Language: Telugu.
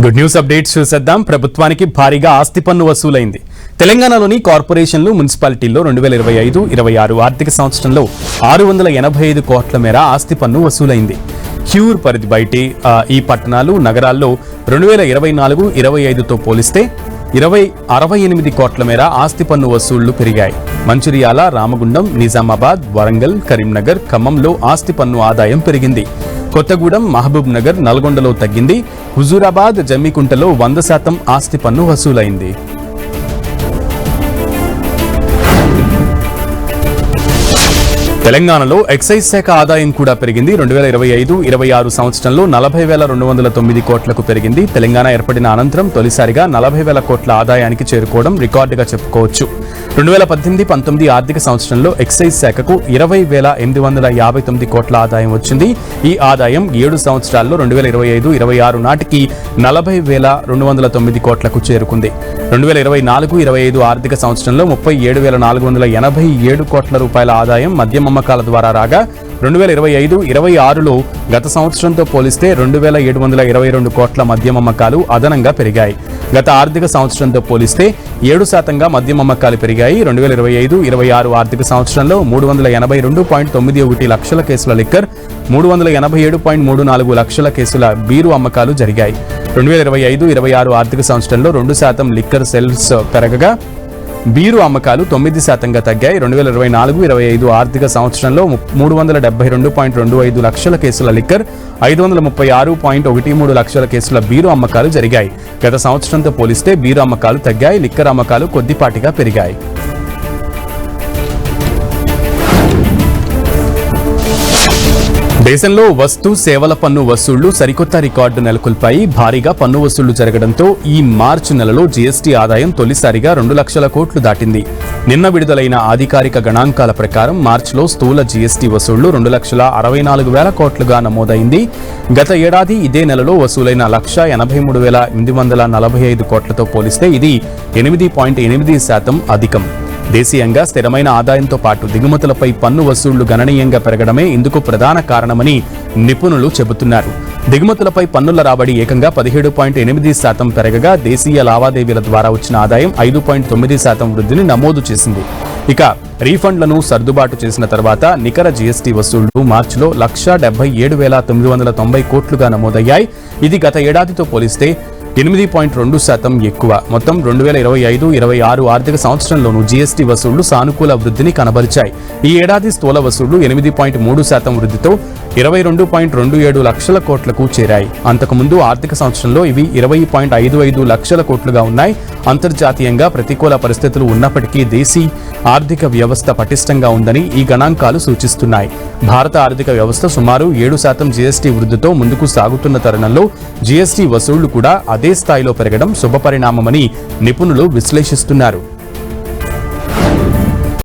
గుడ్ న్యూస్ అప్డేట్స్ చూసేద్దాం. ప్రభుత్వానికి భారీగా ఆస్తి పన్ను వసూలైంది. తెలంగాణలోని కార్పొరేషన్లు, మున్సిపాలిటీల్లో 2025-26 ఆర్థిక సంవత్సరంలో 685 కోట్ల మేర ఆస్తి పన్ను వసూలైంది. క్యూర్ పరిధి బయటి ఈ పట్టణాలు, నగరాల్లో 2024-25తో పోలిస్తే 68 కోట్ల మేర ఆస్తి పన్ను వసూళ్లు పెరిగాయి. మంచిర్యాల, రామగుండం, నిజామాబాద్, వరంగల్, కరీంనగర్, ఖమ్మంలో ఆస్తి పన్ను ఆదాయం పెరిగింది. కొత్తగూడెం, మహబూబ్ నగర్, నల్గొండలో తగ్గింది. హుజూరాబాద్, జమ్మికుంటలో 100% ఆస్తి పన్ను వసూలైంది. తెలంగాణలో ఎక్సైజ్ శాఖ ఆదాయం కూడా పెరిగింది. 2025-26 సంవత్సరంలో 40,209 కోట్లకు పెరిగింది. తెలంగాణ ఏర్పడిన అనంతరం తొలిసారిగా 40,000 కోట్ల ఆదాయానికి చేరుకోవడం రికార్డుగా చెప్పుకోవచ్చు. 2018-19 ఆర్థిక సంవత్సరంలో ఎక్సైజ్ శాఖకు 20,859 కోట్ల ఆదాయం వచ్చింది. ఈ ఆదాయం 7 సంవత్సరాల్లో 2025-26 నాటికి 40,209 కోట్లకు చేరుకుంది. 2024-25 ఆర్థిక సంవత్సరంలో 37,487 కోట్ల రూపాయల ఆదాయం మద్యం అమ్మకాల ద్వారా రాగా 2025-26లో గత సంవత్సరంతో పోలిస్తే 2,722 కోట్ల మద్యం అమ్మకాలు అదనంగా పెరిగాయి. గత ఆర్థిక సంవత్సరంతో పోలిస్తే 7% మద్యం అమ్మకాలు పెరిగాయి. 2025-26 ఆర్థిక సంవత్సరంలో 382.91 లక్షల కేసుల లిక్కర్, 387.34 లక్షల కేసుల బీరు అమ్మకాలు జరిగాయి. 2025-26 ఆర్థిక సంవత్సరంలో 2% లిక్కర్ సేల్స్ పెరగగా బీరు అమ్మకాలు 9%గా తగ్గాయి. 2024-25 ఆర్థిక సంవత్సరంలో 372.25 లక్షల కేసుల లిక్కర్, 536.13 లక్షల కేసుల బీరు అమ్మకాలు జరిగాయి. గత సంవత్సరంతో పోలిస్తే బీరు అమ్మకాలు తగ్గాయి. లిక్కర్ అమ్మకాలు కొద్దిపాటిగా పెరిగాయి. దేశంలో వస్తు సేవల పన్ను వసూళ్లు సరికొత్త రికార్డు నెలకొల్పాయి. భారీగా పన్ను వసూళ్లు జరగడంతో ఈ మార్చి నెలలో జీఎస్టీ ఆదాయం తొలిసారిగా 2 లక్షల కోట్లు దాటింది. నిన్న విడుదలైన అధికారిక గణాంకాల ప్రకారం మార్చిలో స్థూల జీఎస్టీ వసూళ్లు 2,64,000 కోట్లుగా నమోదైంది. గత ఏడాది ఇదే నెలలో వసూలైన 1,83,845 కోట్లతో పోలిస్తే ఇది 8.8% అధికం. దేశీయంగా స్థిరమైన ఆదాయంతో పాటు దిగుమతులపై పన్ను వసూళ్లు గణనీయంగా పెరగడమే ఇందుకు ప్రధాన కారణమని నిపుణులు చెబుతున్నారు. దిగుమతులపై పన్నుల రాబడి ఏకంగా 17.8% పెరగగా దేశీయ లావాదేవీల ద్వారా వచ్చిన ఆదాయం 5.9% వృద్ధిని నమోదు చేసింది. ఇక రీఫండ్లను సర్దుబాటు చేసిన తర్వాత నికర జీఎస్టీ వసూళ్లు మార్చిలో 1,77,990 కోట్లుగా నమోదయ్యాయి. ఇది గత ఏడాదితో పోలిస్తే 8.2% ఎక్కువ. మొత్తం 2025-26 ఆర్థిక సంవత్సరంలోనూ జీఎస్టీ వసూళ్లు సానుకూల వృద్ధిని కనబరిచాయి. ఈ ఏడాది స్థూల వసూళ్లు 8.3% వృద్ధితో 22.27 లక్షల కోట్లకు చేరాయి. అంతకుముందు ఆర్థిక సంవత్సరంలో ఇవి 20.55 లక్షల కోట్లుగా ఉన్నాయి. అంతర్జాతీయంగా ప్రతికూల పరిస్థితులు ఉన్నప్పటికీ దేశీ ఆర్థిక వ్యవస్థ పటిష్టంగా ఉందని ఈ గణాంకాలు సూచిస్తున్నాయి. భారత ఆర్థిక వ్యవస్థ సుమారు 7% జీఎస్టీ వృద్ధితో ముందుకు సాగుతున్న తరుణంలో జీఎస్టీ వసూళ్లు కూడా అదే స్థాయిలో పెరగడం శుభపరిణామమని నిపుణులు విశ్లేషిస్తున్నారు.